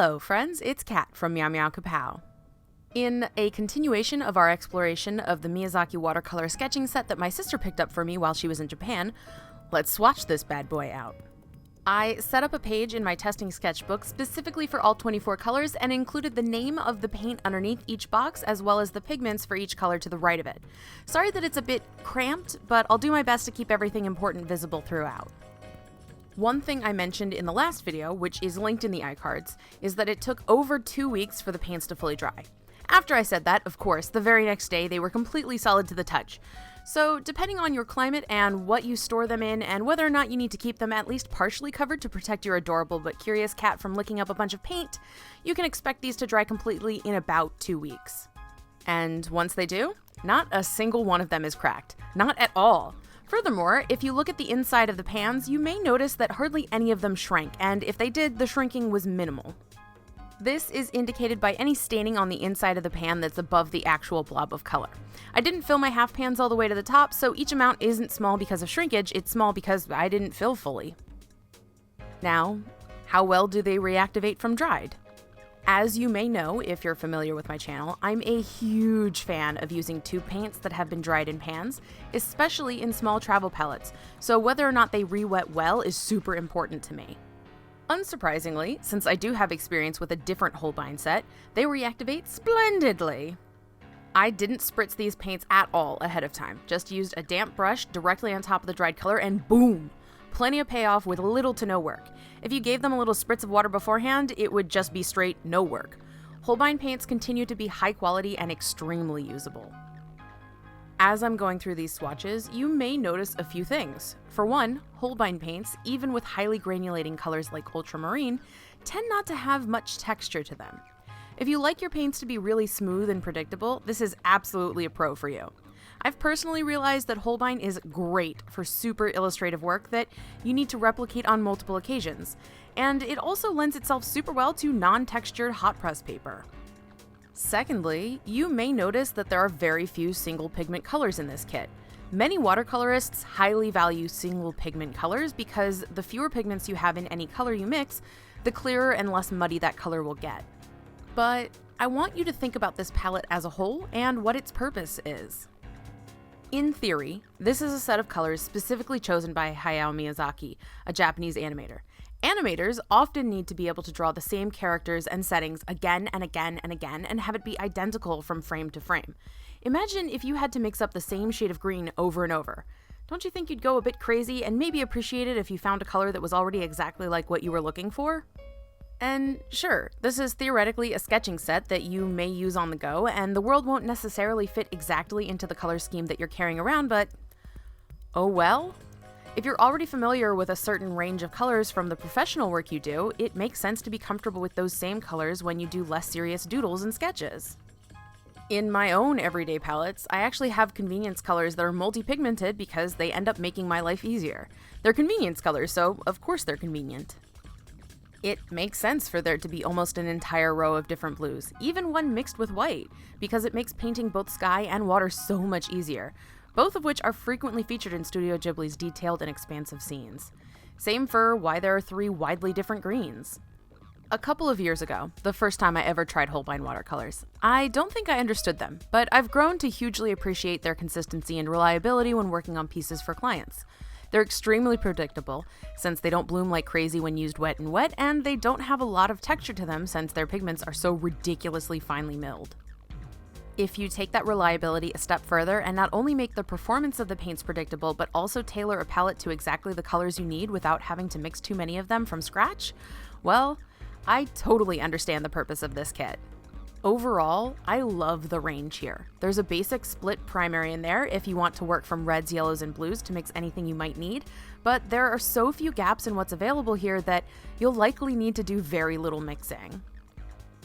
Hello friends, it's Kat from Meow Meow Kapow. In a continuation of our exploration of the Miyazaki Watercolor sketching set that my sister picked up for me while she was in Japan, let's swatch this bad boy out. I set up a page in my testing sketchbook specifically for all 24 colors and included the name of the paint underneath each box as well as the pigments for each color to the right of it. Sorry that it's a bit cramped, but I'll do my best to keep everything important visible throughout. One thing I mentioned in the last video, which is linked in the iCards, is that it took over 2 weeks for the paints to fully dry. After I said that, of course, the very next day they were completely solid to the touch. So depending on your climate and what you store them in and whether or not you need to keep them at least partially covered to protect your adorable but curious cat from licking up a bunch of paint, you can expect these to dry completely in about 2 weeks. And once they do, not a single one of them is cracked. Not at all. Furthermore, if you look at the inside of the pans, you may notice that hardly any of them shrank, and if they did, the shrinking was minimal. This is indicated by any staining on the inside of the pan that's above the actual blob of color. I didn't fill my half pans all the way to the top, so each amount isn't small because of shrinkage, it's small because I didn't fill fully. Now, how well do they reactivate from dried? As you may know, if you're familiar with my channel, I'm a huge fan of using tube paints that have been dried in pans, especially in small travel palettes, so whether or not they re-wet well is super important to me. Unsurprisingly, since I do have experience with a different Holbein set, they reactivate splendidly. I didn't spritz these paints at all ahead of time, just used a damp brush directly on top of the dried color and boom! Plenty of payoff with little to no work. If you gave them a little spritz of water beforehand, it would just be straight no work. Holbein paints continue to be high quality and extremely usable. As I'm going through these swatches, you may notice a few things. For one, Holbein paints, even with highly granulating colors like ultramarine, tend not to have much texture to them. If you like your paints to be really smooth and predictable, this is absolutely a pro for you. I've personally realized that Holbein is great for super illustrative work that you need to replicate on multiple occasions, and it also lends itself super well to non-textured hot press paper. Secondly, you may notice that there are very few single pigment colors in this kit. Many watercolorists highly value single pigment colors because the fewer pigments you have in any color you mix, the clearer and less muddy that color will get. But I want you to think about this palette as a whole and what its purpose is. In theory, this is a set of colors specifically chosen by Hayao Miyazaki, a Japanese animator. Animators often need to be able to draw the same characters and settings again and again and again and have it be identical from frame to frame. Imagine if you had to mix up the same shade of green over and over. Don't you think you'd go a bit crazy and maybe appreciate it if you found a color that was already exactly like what you were looking for? And sure, this is theoretically a sketching set that you may use on the go, and the world won't necessarily fit exactly into the color scheme that you're carrying around, but oh well? If you're already familiar with a certain range of colors from the professional work you do, it makes sense to be comfortable with those same colors when you do less serious doodles and sketches. In my own everyday palettes, I actually have convenience colors that are multi-pigmented because they end up making my life easier. They're convenience colors, so of course they're convenient. It makes sense for there to be almost an entire row of different blues, even one mixed with white, because it makes painting both sky and water so much easier, both of which are frequently featured in Studio Ghibli's detailed and expansive scenes. Same for why there are 3 widely different greens. A couple of years ago, the first time I ever tried Holbein watercolors, I don't think I understood them, but I've grown to hugely appreciate their consistency and reliability when working on pieces for clients. They're extremely predictable, since they don't bloom like crazy when used wet, and they don't have a lot of texture to them since their pigments are so ridiculously finely milled. If you take that reliability a step further and not only make the performance of the paints predictable, but also tailor a palette to exactly the colors you need without having to mix too many of them from scratch, well, I totally understand the purpose of this kit. Overall, I love the range here. There's a basic split primary in there if you want to work from reds, yellows, and blues to mix anything you might need, but there are so few gaps in what's available here that you'll likely need to do very little mixing.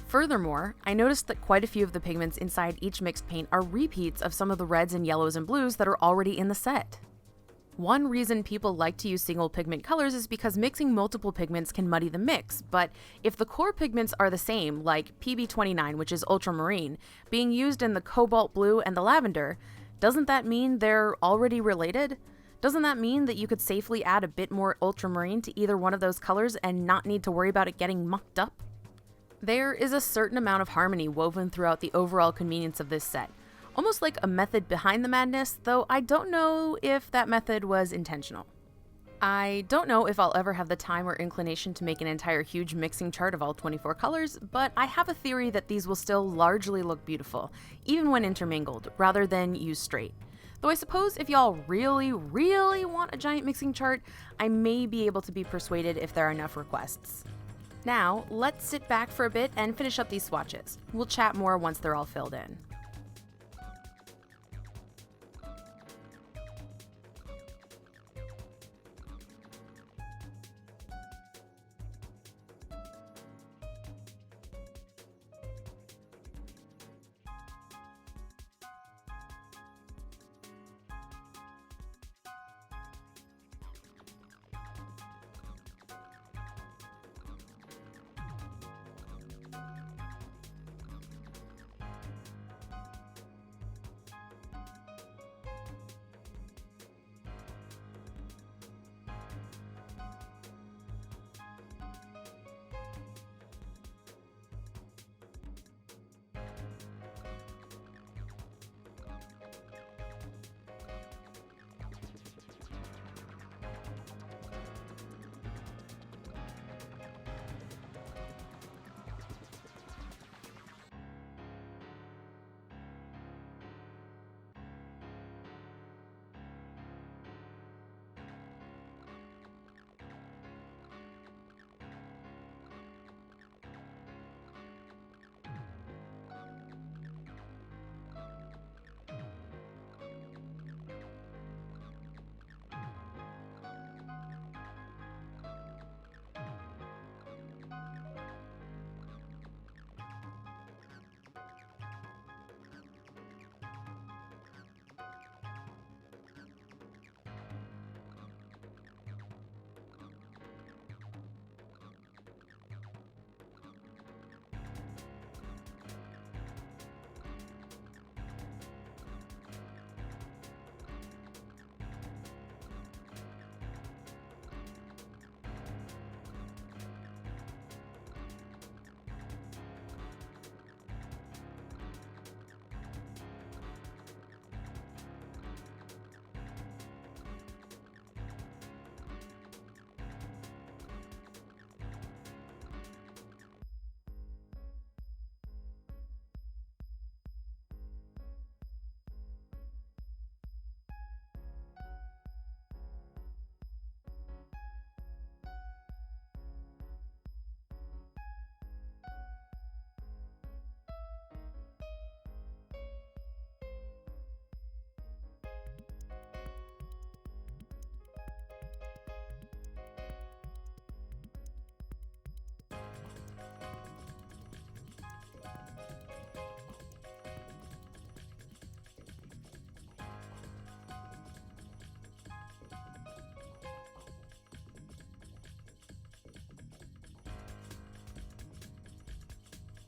Furthermore, I noticed that quite a few of the pigments inside each mixed paint are repeats of some of the reds and yellows and blues that are already in the set. One reason people like to use single pigment colors is because mixing multiple pigments can muddy the mix, but if the core pigments are the same, like PB29, which is ultramarine, being used in the cobalt blue and the lavender, doesn't that mean they're already related? Doesn't that mean that you could safely add a bit more ultramarine to either one of those colors and not need to worry about it getting mucked up? There is a certain amount of harmony woven throughout the overall convenience of this set, almost like a method behind the madness, though I don't know if that method was intentional. I don't know if I'll ever have the time or inclination to make an entire huge mixing chart of all 24 colors, but I have a theory that these will still largely look beautiful, even when intermingled, rather than used straight. Though I suppose if y'all really want a giant mixing chart, I may be able to be persuaded if there are enough requests. Now, let's sit back for a bit and finish up these swatches. We'll chat more once they're all filled in.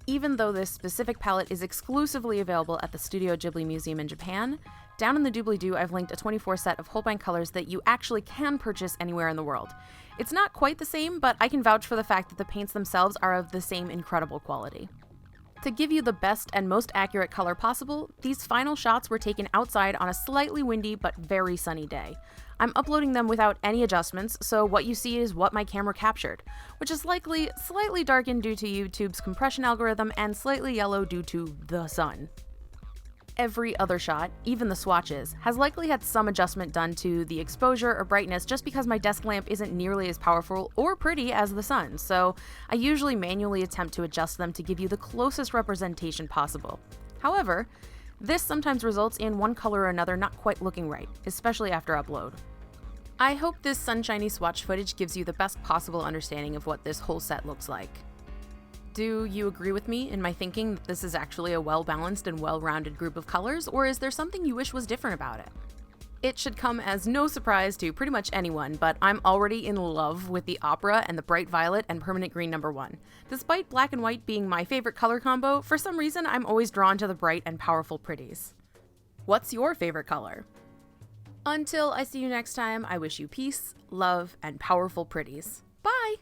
Even though this specific palette is exclusively available at the Studio Ghibli Museum in Japan, down in the doobly-doo I've linked a 24 set of Holbein colors that you actually can purchase anywhere in the world. It's not quite the same, but I can vouch for the fact that the paints themselves are of the same incredible quality. To give you the best and most accurate color possible, these final shots were taken outside on a slightly windy but very sunny day. I'm uploading them without any adjustments, so what you see is what my camera captured, which is likely slightly darkened due to YouTube's compression algorithm and slightly yellow due to the sun. Every other shot, even the swatches, has likely had some adjustment done to the exposure or brightness just because my desk lamp isn't nearly as powerful or pretty as the sun, so I usually manually attempt to adjust them to give you the closest representation possible. However, this sometimes results in one color or another not quite looking right, especially after upload. I hope this sunshiny swatch footage gives you the best possible understanding of what this whole set looks like. Do you agree with me in my thinking that this is actually a well-balanced and well-rounded group of colors, or is there something you wish was different about it? It should come as no surprise to pretty much anyone, but I'm already in love with the opera and the bright violet and permanent green number 1. Despite black and white being my favorite color combo, for some reason I'm always drawn to the bright and powerful pretties. What's your favorite color? Until I see you next time, I wish you peace, love, and powerful pretties. Bye!